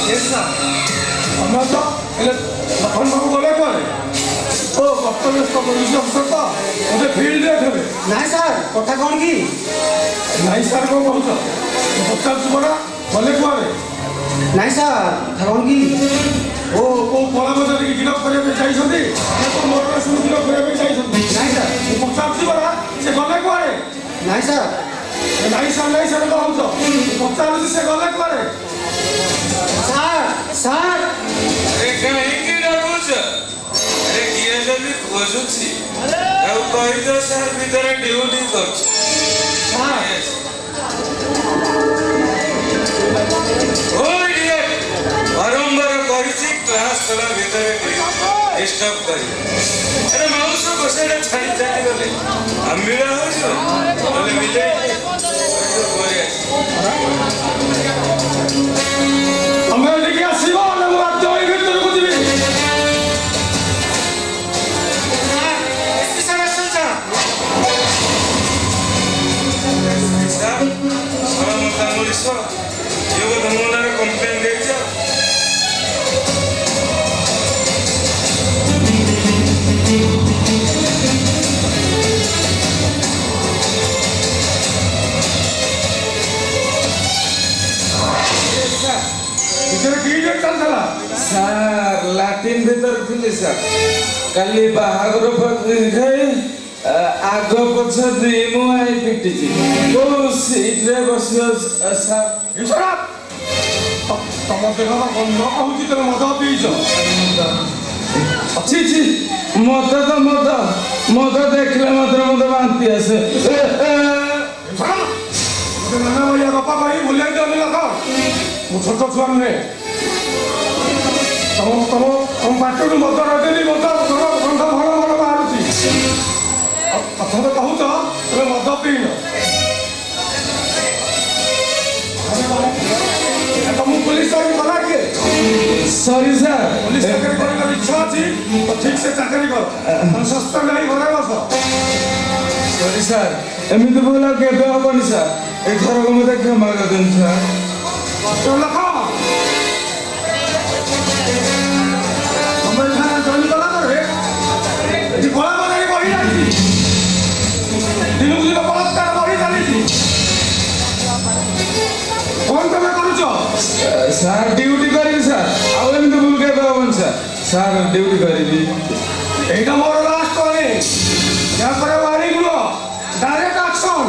Yes, sir. আমরা তো এলে তখন বাবু বলে করে ও কর্তব্যস্থ পুলিশ অফিসর তো ওদের ফিল্ড দিয়ে দেবে ନାଇଁ ସାର୍ କଥା କ'ଣ କି ନାଇଁ ସାର୍ କ'ଣ କହୁଛ ପଚାରୁଛୁ ପରା ଗଲେ କୁଆଡ଼େ ନାଇଁ ସାର୍ କଥା କ'ଣ କି ଓ କୋଉ କଳା ବଜାରକି ଗିରଫ କରିବା ପାଇଁ ଯାଇଛନ୍ତି ନା କୋଉ ମରଣ ସବୁ ଗିରଫ କରିବା ପାଇଁ ଯାଇଛନ୍ତି ନାଇଁ ସାର୍ ମୁଁ ପଚାରୁଛି ପରା ସେ ଗଲେ କୁଆଡ଼େ ନାଇଁ ସାର୍ ନାଇଁ ସାର୍ କହୁଛ ପଚାରୁଛି ସେ ଗଲେ କୁଆଡ଼େ ସାର୍ ସାର୍ अरे कहीं डाकुच अरे किए जब खोजुची ଆଉ କହିଦ ସାର୍ ଭିତରେ ଡ୍ୟୁଟି କରୁଛି ବାରମ୍ବାର କହିଛି କ୍ଲାସ୍ କଲା ଭିତରେ ଡିଷ୍ଟର୍ବ କରି ଆରେ ମାଉସ ବସାଇଟା ଛାଡ଼ି ଚାଲିଗଲେ ଆମ୍ବିଳା ହଉଛି ନହେଲେ ମିଲେଇ ତମେ ଏଠିକି ଆସିବ ନା ମୁଁ ରାଜ୍ୟ ଏଇ ଭିତରକୁ ଯିବି कंप्लेन दे ସାର୍ ଲାଟିନ୍ ଭିତରେ ଥିଲି ସାର୍ କାଲି ବାହାଘର ଖାଇ ଆଗ ପଛ ଦୁଇ ମୁହାଁ ପିଟିଛି କୋଉ ସିଟ୍ରେ ବସିବ ସାର୍ ତମ ଦେହର ଗନ୍ଧ କହୁଛି ତମେ ମଦ ପିଇଛ ଛି ଛି ମଦ ତ ମଦ ଦେଖିଲେ ମାତ୍ର ମତେ ବାନ୍ତି ଆସେ ନାନା ଭଳିଆ ବାପା କହି ଭୁଲେଇ ଦିଅନି ଲୋକ ମୁଁ ଛୋଟ ଛୁଆ ନୁହେଁ ତମ ପାଟିରୁ ମଦ ରଖେନି ମଦ ଗନ୍ଧ ଭଲ ଭଲ ବାହାରୁଛି ତମେ କହୁଛ ତମେ ମଦ ପିଇନ ତମକୁ ପୁଲିସ ଚାକିରି କଲା କିଏ ସରି ସାର୍ পুলিশ চাকরি করার ইচ্ছা আছে তো ঠিক সে চাকরি কর সস্তা নাই ঘরে বস ସରି ସାର୍ ଏମିତି ଭୁଲ ଆଉ କେବେ ହବନି ସାର୍ ଏଥରକ ମତେ କ୍ଷମା କରିଦିଅନ୍ତୁ ସାର୍ লেখ ତମେ ଏଠାରେ ଜଏନ୍ କଲା ପରେ ଏଠି କଳା ବଜାରୀ ବଢି ଯାଇଛି ଦିନକୁ ଦିନ ବଳାତ୍କାର ବଢି ଚାଲିଛି କଣ ତମେ କରୁଛ ସାର୍ ଡ୍ୟୁଟି କରିବି ସାର୍ ଆଉ ଏମିତି ଭୁଲ କେବେ ହବନି ସାର୍ ସାର୍ ଡ୍ୟୁଟି କରିବି এইটা মোর লাস্ট ওয়ার্নিং তারপরে ওয়ার্নিং গুলো ডাইরেক্ট অ্যাকশন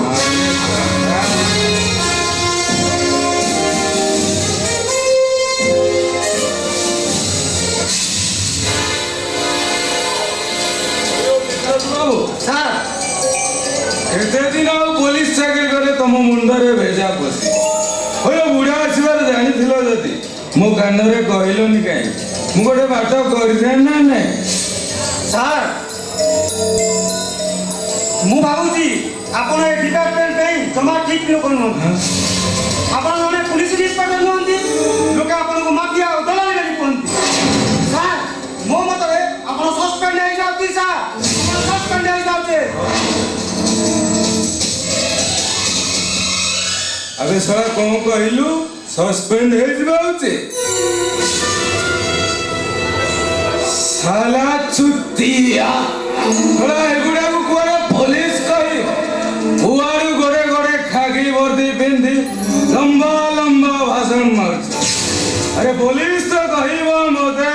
ବାବୁ ସାର୍ ଏତେ ଦିନ ଆଉ ପୋଲିସ ଚାକିରି କଲେ ତମ ମୁଣ୍ଡରେ ଭେଜା ପଶି ହଇଲ ବୁଢ଼ା ଆସିବାର ଜାଣିଥିଲ ଯଦି ମୋ କାନରେ କହିଲନି କାହିଁକି ମୁଁ ଗୋଟେ ବାଟ କରିଥାନ୍ତି ନା ନାଇଁ ସାର୍ ମୁଁ ଭାବୁଛି ଆପଣ ଏ ଡିପାର୍ଟମେଣ୍ଟ ପାଇଁ ଜମା ଠିକ୍ ଲୋକ ନୁହନ୍ତି ଆପଣ ଜଣେ ପୁଲିସ ଇନ୍ସପେକ୍ଟର ନୁହନ୍ତି ଲୋକେ ଆପଣଙ୍କୁ ମାଫିଆ ଓ ଦଲାଲି ବୋଲି କୁହନ୍ତି ସାର୍ ମୋ ମତରେ ଆପଣ ସସ୍ପେଣ୍ଡ ହେଇଯାଉଛି ସାର୍ ଆପଣ ସସ୍ପେଣ୍ଡ ହେଇଯାଉଛେ ଆବେ ଶଳା କଣ କହିଲୁ ସସ୍ପେଣ୍ଡ ହେଇଯିବା ହଉଛି ସାଲା ଚୁତିଆ ଶଳା ଏଗୁଡାକୁ କୁଆଡେ ପୋଲିସ କହି କୁଆଡୁ ଗୋଡେ ଗୋଡେ ଖାଗି ବର୍ଦ୍ଦି ପିନ୍ଧି ଲମ୍ବା ଲମ୍ବା ଭାଷଣ ମାରୁଛି ଆରେ ପୋଲିସ ତ କହିବ ମତେ